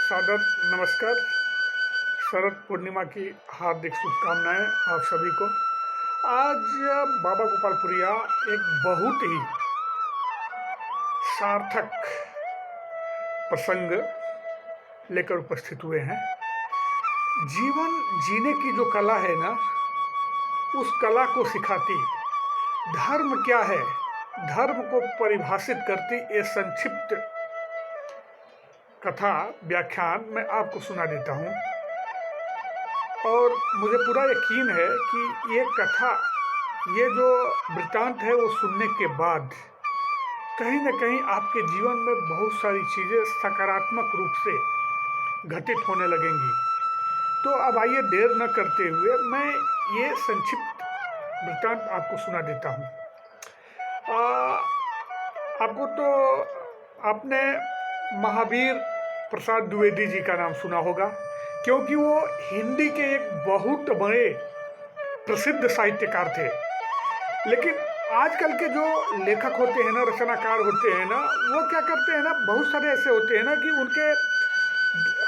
सादर नमस्कार। शरद पूर्णिमा की हार्दिक शुभकामनाएं आप सभी को। आज बाबा गोपालपुरिया एक बहुत ही सार्थक प्रसंग लेकर उपस्थित हुए हैं। जीवन जीने की जो कला है ना, उस कला को सिखाती धर्म क्या है, धर्म को परिभाषित करती ये संक्षिप्त कथा व्याख्यान मैं आपको सुना देता हूँ। और मुझे पूरा यकीन है कि ये कथा, ये जो वृत्तांत है, वो सुनने के बाद कहीं न कहीं आपके जीवन में बहुत सारी चीज़ें सकारात्मक रूप से घटित होने लगेंगी। तो अब आइए देर न करते हुए मैं ये संक्षिप्त वृत्तांत आपको सुना देता हूँ। आपको तो आपने महावीर प्रसाद द्विवेदी जी का नाम सुना होगा, क्योंकि वो हिंदी के एक बहुत बड़े प्रसिद्ध साहित्यकार थे। लेकिन आजकल के जो लेखक होते हैं ना, रचनाकार होते हैं ना, वो क्या करते हैं ना, बहुत सारे ऐसे होते हैं ना कि उनके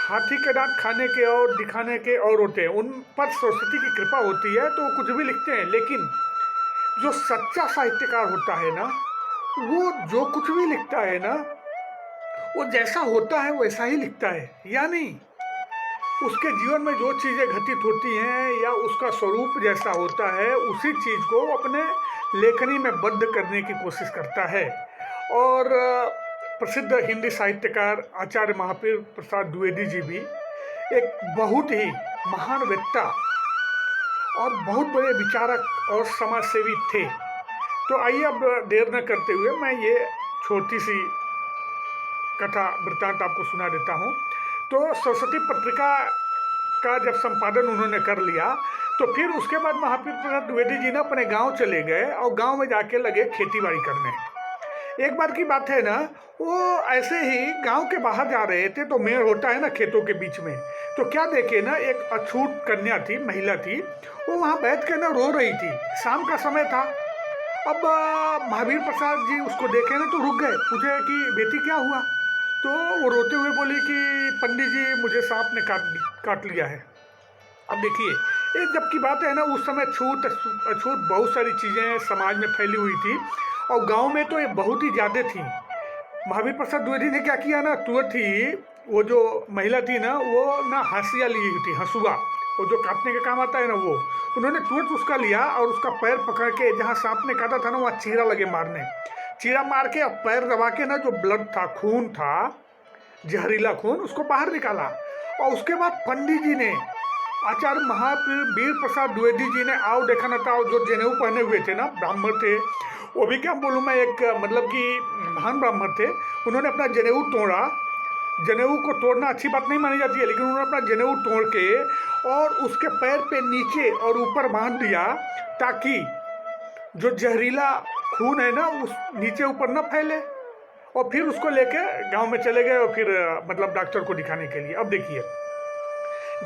हाथी के दांत खाने के और दिखाने के और होते हैं। उन पर सरस्वती की कृपा होती है तो वो कुछ भी लिखते हैं। लेकिन जो सच्चा साहित्यकार होता है ना, वो जो कुछ भी लिखता है ना, वो जैसा होता है वैसा ही लिखता है। यानी उसके जीवन में जो चीज़ें घटित होती हैं या उसका स्वरूप जैसा होता है, उसी चीज़ को अपने लेखनी में बद्ध करने की कोशिश करता है। और प्रसिद्ध हिंदी साहित्यकार आचार्य महावीर प्रसाद द्विवेदी जी भी एक बहुत ही महान वक्ता और बहुत बड़े विचारक और समाजसेवी थे। तो आइए अब देर न करते हुए मैं ये छोटी सी कथा वृत्तांत आपको सुना देता हूँ। तो सरस्वती पत्रिका का जब संपादन उन्होंने कर लिया, तो फिर उसके बाद महावीर प्रसाद द्विवेदी जी ने अपने गांव चले गए और गांव में जाके लगे खेती बाड़ी करने। एक बार की बात है ना, वो ऐसे ही गांव के बाहर जा रहे थे तो मेड़ होता है ना खेतों के बीच में, तो क्या देखे ना, एक अछूत कन्या थी, महिला थी, वो वहाँ बैठ के ना रो रही थी। शाम का समय था। अब महावीर प्रसाद जी उसको देखे ना तो रुक गए, पूछे कि बेटी क्या हुआ। तो वो रोते हुए बोली कि पंडित जी, मुझे सांप ने काट लिया है। अब देखिए, ये जब की बात है ना, उस समय छूत अछूत बहुत सारी चीज़ें समाज में फैली हुई थी और गांव में तो ये बहुत ही ज़्यादा थी। महावीर प्रसाद द्विवेदी ने क्या किया ना, तुरंत ही वो जो महिला थी ना, वो ना हंसिया ली हुई थी, हंसुआ, वो जो काटने का काम आता है ना, वो उन्होंने तुरंत उसका लिया और उसका पैर पकड़ के जहाँ सांप ने काटा था ना, वहाँ चीरा लगे मारने। चीरा मार के और पैर दबा के ना, जो ब्लड था, खून था, जहरीला खून, उसको बाहर निकाला। और उसके बाद पंडित जी ने, आचार्य महावीर प्रसाद द्विवेदी जी ने, आओ देखा ना था, जो जनेऊ पहने हुए थे ना, ब्राह्मण थे, वो भी क्या बोलूँ मैं, एक मतलब कि महान ब्राह्मण थे। उन्होंने अपना जनेऊ तोड़ा। जनेऊ को तोड़ना अच्छी बात नहीं मानी जाती है, लेकिन उन्होंने अपना जनेऊ तोड़ के और उसके पैर पे नीचे और ऊपर बांध दिया, ताकि जो जहरीला खून है ना, उस नीचे ऊपर न फैले। और फिर उसको लेके गांव में चले गए और फिर मतलब डॉक्टर को दिखाने के लिए। अब देखिए,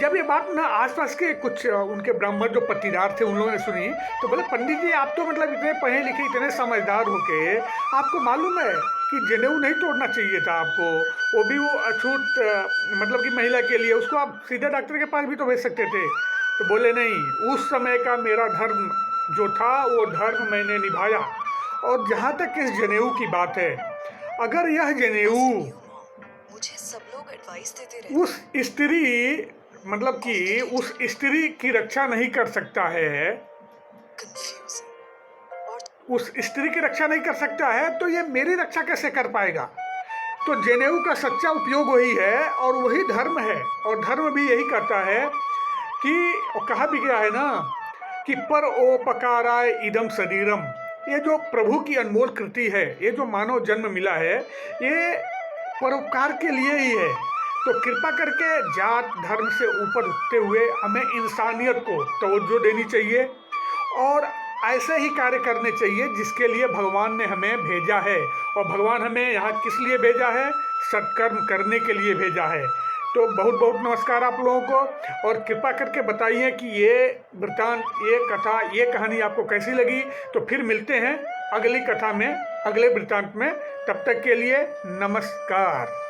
जब ये बात ना आसपास के कुछ उनके ब्राह्मण जो पट्टीदार थे, उन लोगों ने सुनी, तो बोले पंडित जी, आप तो मतलब इतने पढ़े लिखे, इतने समझदार होके आपको मालूम है कि जनेऊ नहीं तोड़ना चाहिए था आपको, वो भी वो अछूत मतलब कि महिला के लिए, उसको आप सीधे डॉक्टर के पास भी तो भेज सकते थे। तो बोले नहीं, उस समय का मेरा धर्म जो था, वो धर्म मैंने निभाया। और जहाँ तक इस जनेऊ की बात है, अगर यह जनेऊ मुझे सब लोग एडवाइस देते रहते, उस स्त्री मतलब कि उस स्त्री की रक्षा नहीं कर सकता है, उस स्त्री की रक्षा नहीं कर सकता है, तो ये मेरी रक्षा कैसे कर पाएगा। तो जनेऊ का सच्चा उपयोग वही है और वही धर्म है। और धर्म भी यही कहता है कि, कहा भी गया है ना कि पर ओपकाराय इदम शरीरम, ये जो प्रभु की अनमोल कृति है, ये जो मानव जन्म मिला है, ये परोपकार के लिए ही है। तो कृपा करके जात धर्म से ऊपर उठते हुए हमें इंसानियत को तवज्जो देनी चाहिए और ऐसे ही कार्य करने चाहिए जिसके लिए भगवान ने हमें भेजा है। और भगवान हमें यहाँ किस लिए भेजा है? सत्कर्म करने के लिए भेजा है। तो बहुत बहुत नमस्कार आप लोगों को, और कृपा करके बताइए कि ये वृत्तांत, ये कथा, ये कहानी आपको कैसी लगी। तो फिर मिलते हैं अगली कथा में, अगले वृत्तांत में। तब तक के लिए नमस्कार।